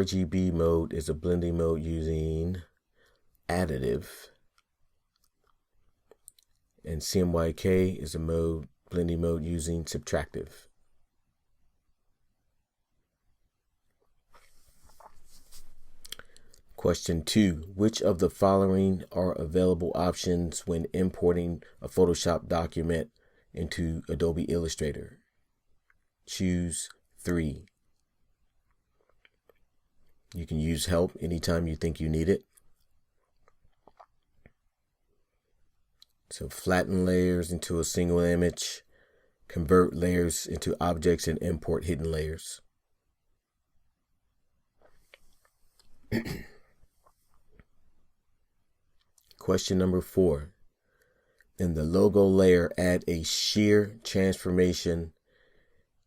RGB mode is a blending mode using additive. And CMYK is a blending mode using subtractive. Question 2. Which of the following are available options when importing a Photoshop document into Adobe Illustrator? Choose 3. You can use help anytime you think you need it. So flatten layers into a single image, convert layers into objects, and import hidden layers. Question number 4. In the logo layer, add a shear transformation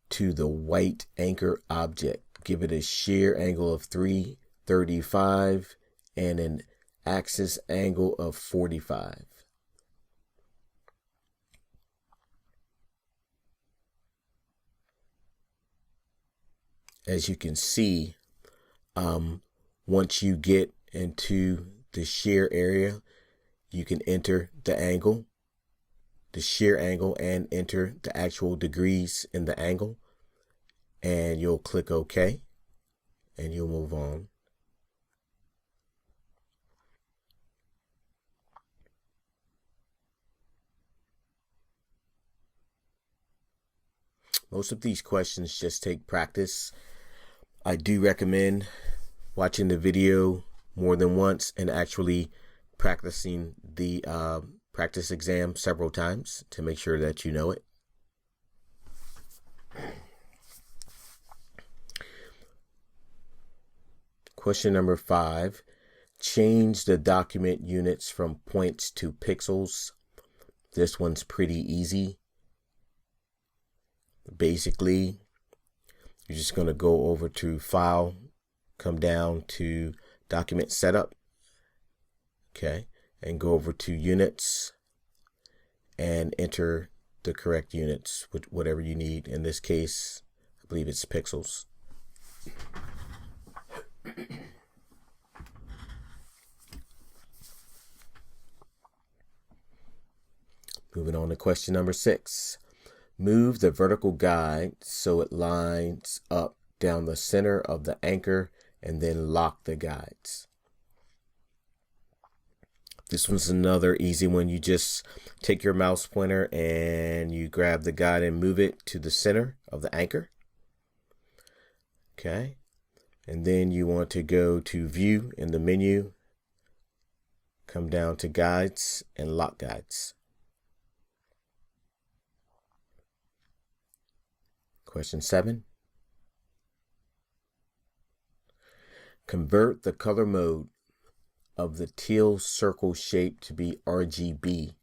to the white anchor object. Give it a shear angle of 335 and an axis angle of 45. As you can see, once you get into the shear area, you can enter the angle, the shear angle, and enter the actual degrees in the angle. And you'll click OK, and you'll move on. Most of these questions just take practice. I do recommend watching the video more than once and actually practicing the practice exam several times to make sure that you know it. Question number 5. Change the document units from points to pixels. This one's pretty easy. Basically, you're just going to go over to File, come down to Document Setup, okay, and go over to Units and enter the correct units, whatever you need. In this case, I believe it's pixels. Moving on to question number 6. Move the vertical guide so it lines up down the center of the anchor and then lock the guides. This one's another easy one. You just take your mouse pointer and you grab the guide and move it to the center of the anchor. Okay. And then you want to go to View in the menu, come down to Guides and Lock Guides. Question 7. Convert the color mode of the teal circle shape to be RGB.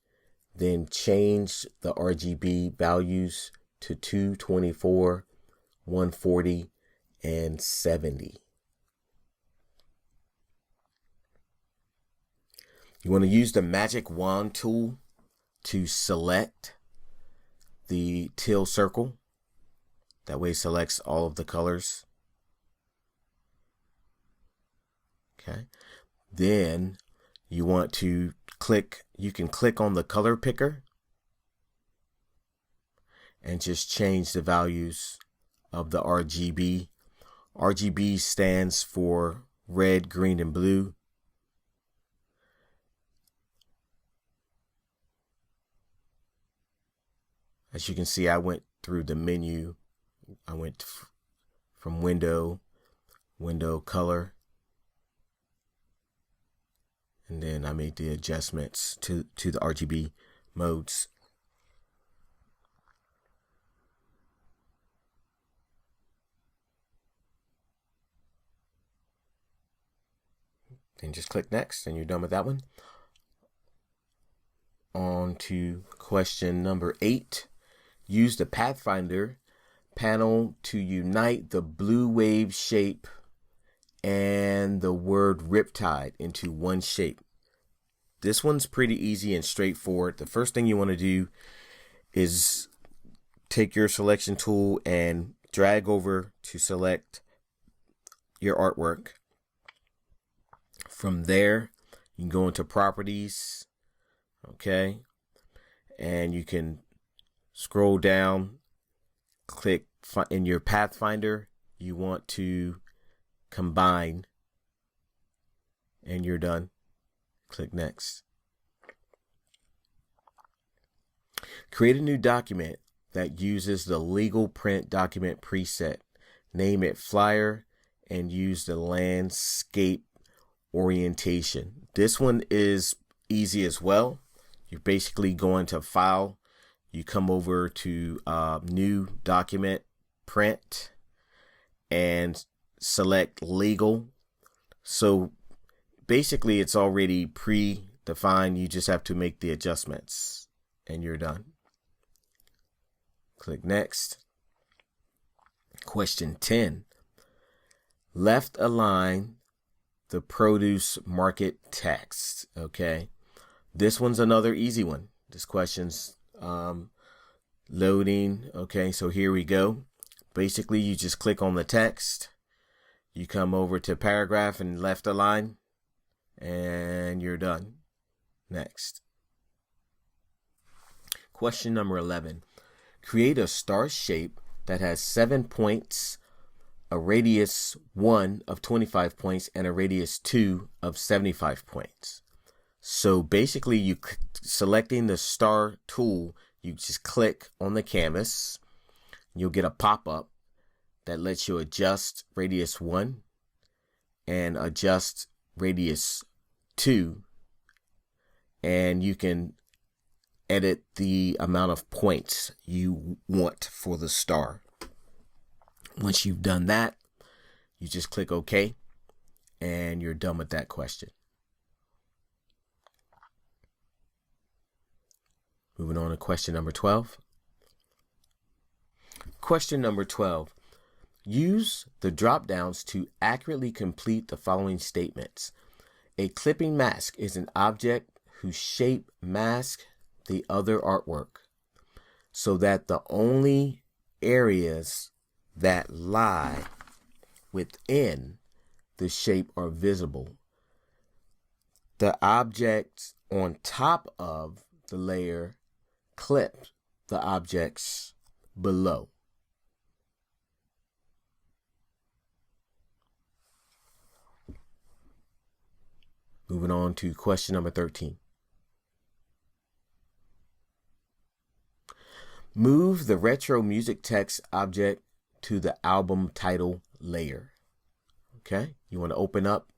Then change the RGB values to 224, 140, and 70. You want to use the magic wand tool to select the teal circle. That way it selects all of the colors. Okay. Then you want to you can click on the color picker and just change the values of the RGB. RGB stands for red, green, and blue. As you can see, I went through the menu. I went from window, color, and then I made the adjustments to the RGB modes. Then just click next and you're done with that one. On to question number 8. Use the Pathfinder panel to unite the blue wave shape and the word Riptide into one shape. This one's pretty easy and straightforward. The first thing you want to do is take your selection tool and drag over to select your artwork. From there, you can go into properties, okay, and you can scroll down, click in your Pathfinder, you want to combine, and you're done. Click next. Create a new document that uses the legal print document preset. Name it flyer and use the landscape orientation. This one is easy as well. You're basically going to file, you come over to new document, print, and select legal. So basically it's already predefined. You just have to make the adjustments and you're done. Click next. Question 10. Left align the produce market text. Okay. This one's another easy one. This question's loading. Okay. So here we go. Basically, you just click on the text. You come over to paragraph and left align and you're done. Next. Question number 11. Create a star shape that has 7 points, a radius 1 of 25 points, and a radius 2 of 75 points. So basically, you selecting the star tool, you just click on the canvas. You'll get a pop-up that lets you adjust radius 1 and adjust radius 2, and you can edit the amount of points you want for the star. Once you've done that, you just click OK and you're done with that question. Moving on to question number 12. Question number 12. Use the drop downs to accurately complete the following statements. A clipping mask is an object whose shape masks the other artwork so that the only areas that lie within the shape are visible. The objects on top of the layer clip the objects below. Moving on to question number 13. Move the retro music text object to the album title layer. Okay, you want to open up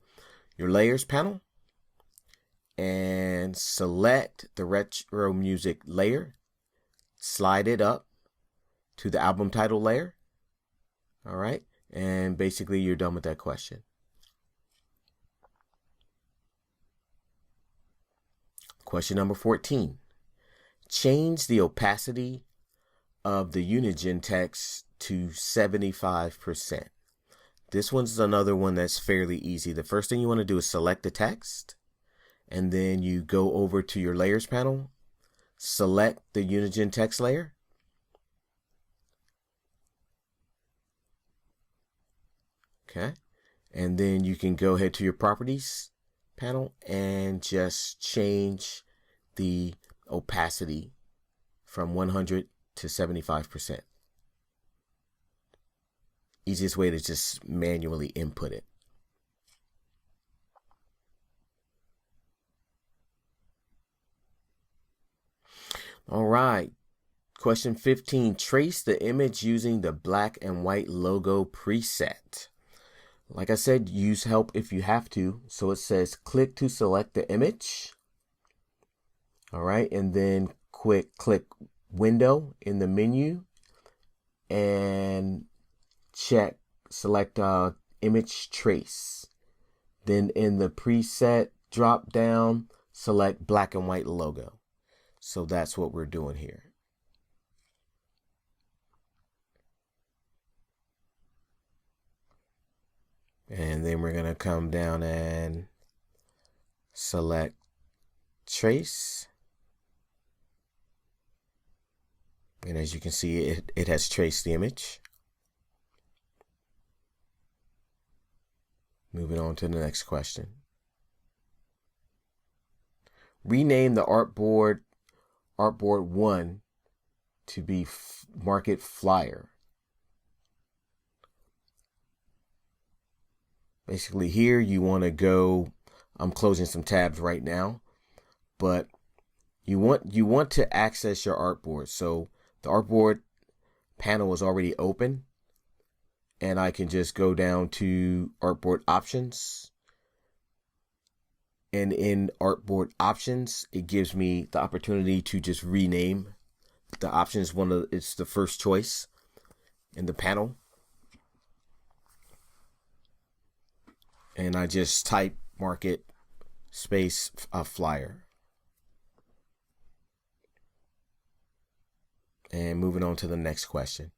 your layers panel and select the retro music layer. Slide it up to the album title layer. All right, and basically you're done with that question. Question number 14. Change the opacity of the Unigen text to 75%. This one's another one that's fairly easy. The first thing you want to do is select the text, and then you go over to your layers panel, select the Unigen text layer. Okay, and then you can go ahead to your properties panel and just change the opacity from 100 to 75%. Easiest way to just manually input it. All right. Question 15. Trace the image using the black and white logo preset. Like I said, use help if you have to. So it says click to select the image. All right. And then click window in the menu and select image trace. Then in the preset drop down, select black and white logo. So that's what we're doing here. And then we're going to come down and select trace. And as you can see, it has traced the image. Moving on to the next question. Rename the artboard 1 to be Market Flyer. Basically here you want to go, I'm closing some tabs right now, but you want to access your artboard. So the artboard panel is already open, and I can just go down to artboard options. And in artboard options, it gives me the opportunity to just rename the options. It's the first choice in the panel. And I just type market space flyer. And moving on to the next question.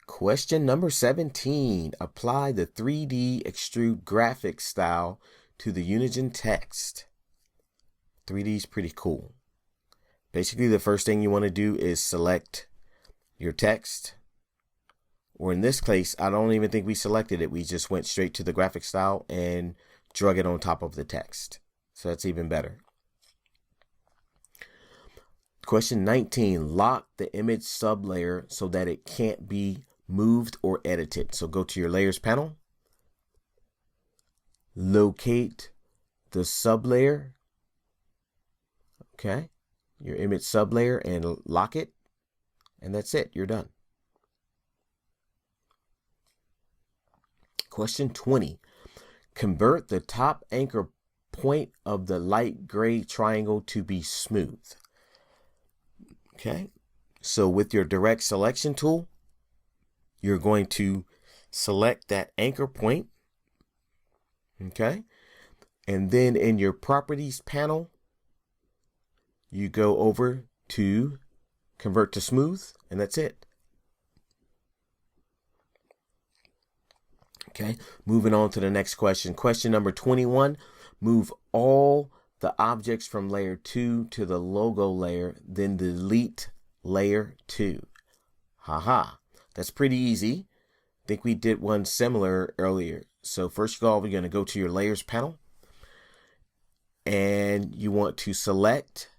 Question number 17. Apply the 3D extrude graphics style to the Unigine text. 3D is pretty cool. Basically, the first thing you want to do is select your text. Or in this case, I don't even think we selected it. We just went straight to the graphic style and drug it on top of the text. So that's even better. Question 19. Lock the image sublayer so that it can't be moved or edited. So go to your layers panel. Locate the sublayer. Okay. Your image sublayer and lock it. And that's it. You're done. Question 20. Convert the top anchor point of the light gray triangle to be smooth. Okay. So with your direct selection tool, you're going to select that anchor point. Okay. And then in your properties panel, you go over to convert to smooth, and that's it. Okay, moving on to the next question. Question number 21, move all the objects from layer 2 to the logo layer, then delete layer 2. Haha, that's pretty easy. I think we did one similar earlier. So first of all, we're going to go to your layers panel, and you want to select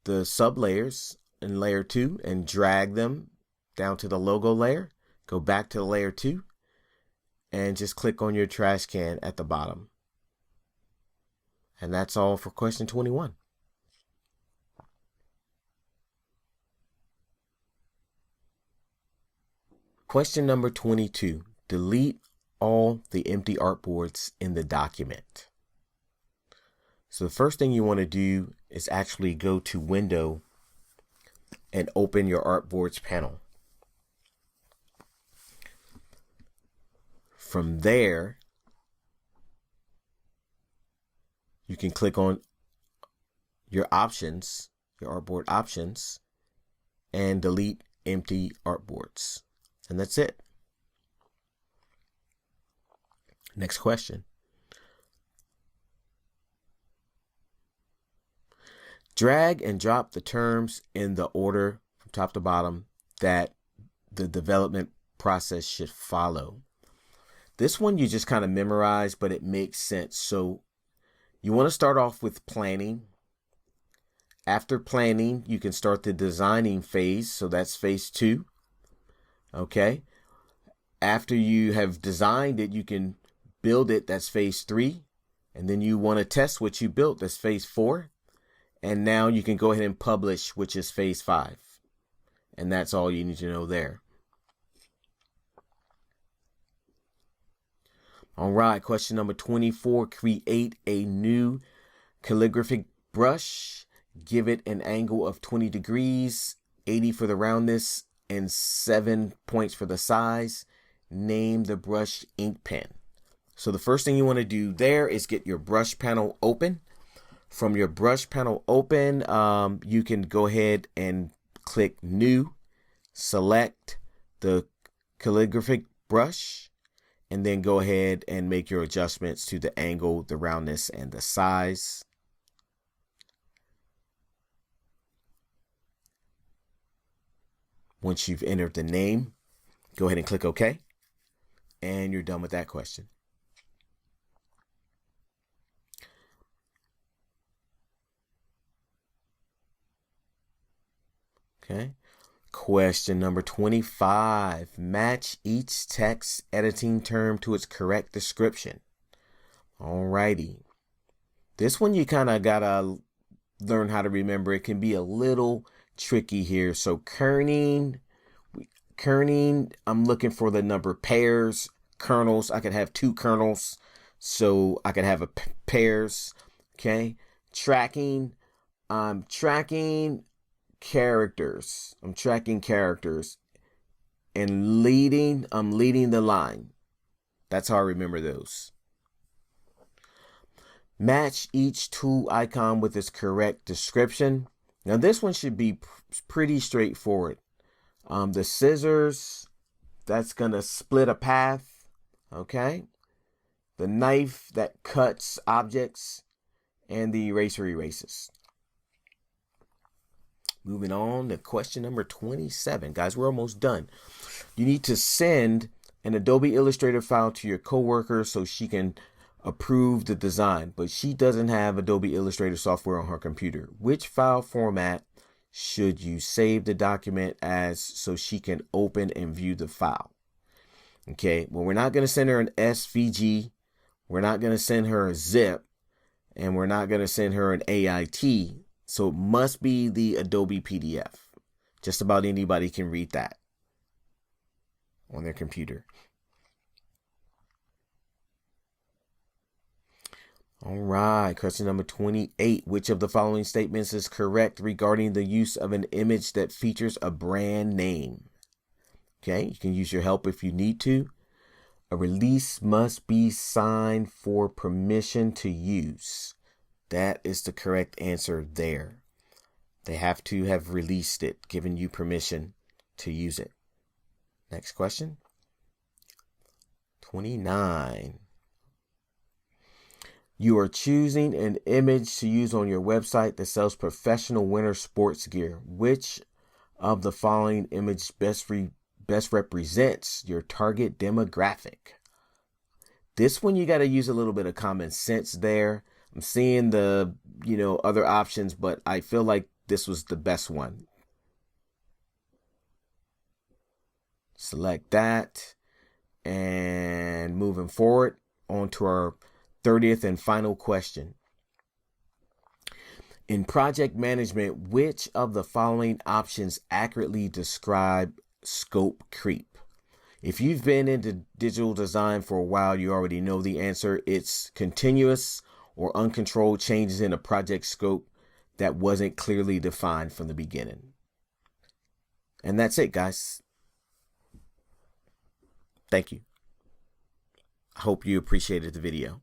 the sub layers in layer 2 and drag them down to the logo layer. Go back to layer 2. And just click on your trash can at the bottom. And that's all for question 21. Question number 22. Delete all the empty artboards in the document. So the first thing you want to do is actually go to Window and open your artboards panel. From there, you can click on your options, your artboard options, and delete empty artboards. And that's it. Next question. Drag and drop the terms in the order from top to bottom that the development process should follow. This one you just kind of memorize, but it makes sense. So you want to start off with planning. After planning, you can start the designing phase. So that's phase 2. Okay. After you have designed it, you can build it. That's phase 3. And then you want to test what you built. That's phase 4. And now you can go ahead and publish, which is phase 5. And that's all you need to know there. All right, question number 24. Create a new calligraphic brush. Give it an angle of 20 degrees, 80 for the roundness, and 7 points for the size. Name the brush ink pen. So the first thing you want to do there is get your brush panel open. From your brush panel open, you can go ahead and click New, select the calligraphic brush, and then go ahead and make your adjustments to the angle, the roundness, and the size. Once you've entered the name, Go ahead and click OK. And you're done with that question. Okay. Question number 25. Match each text editing term to its correct description. Alrighty. This one you kind of gotta learn how to remember. It can be a little tricky here. So kerning, I'm looking for the number pairs, kernels. I could have 2 kernels, so I could have a pairs. Okay. Tracking, I'm tracking characters. I'm tracking characters. And leading, I'm leading the line. That's how I remember those. Match each tool icon with its correct description. Now this one should be pretty straightforward. The scissors, that's gonna split a path. Okay. The knife that cuts objects, and the eraser erases. Moving on to question number 27. Guys, we're almost done. You need to send an Adobe Illustrator file to your coworker so she can approve the design, but she doesn't have Adobe Illustrator software on her computer. Which file format should you save the document as so she can open and view the file? Okay, well, we're not going to send her an SVG. We're not going to send her a zip, and we're not going to send her an AIT. So it must be the Adobe PDF. Just about anybody can read that on their computer. All right, question number 28. Which of the following statements is correct regarding the use of an image that features a brand name? Okay, you can use your help if you need to. A release must be signed for permission to use. That is the correct answer there. They have to have released it, given you permission to use it. Next question. 29. You are choosing an image to use on your website that sells professional winter sports gear. Which of the following image best represents your target demographic? This one you got to use a little bit of common sense there. I'm seeing the, other options, but I feel like this was the best one. Select that. And moving forward on to our 30th and final question. In project management, which of the following options accurately describe scope creep? If you've been into digital design for a while, you already know the answer. It's continuous or uncontrolled changes in a project scope that wasn't clearly defined from the beginning. And that's it, guys. Thank you. I hope you appreciated the video.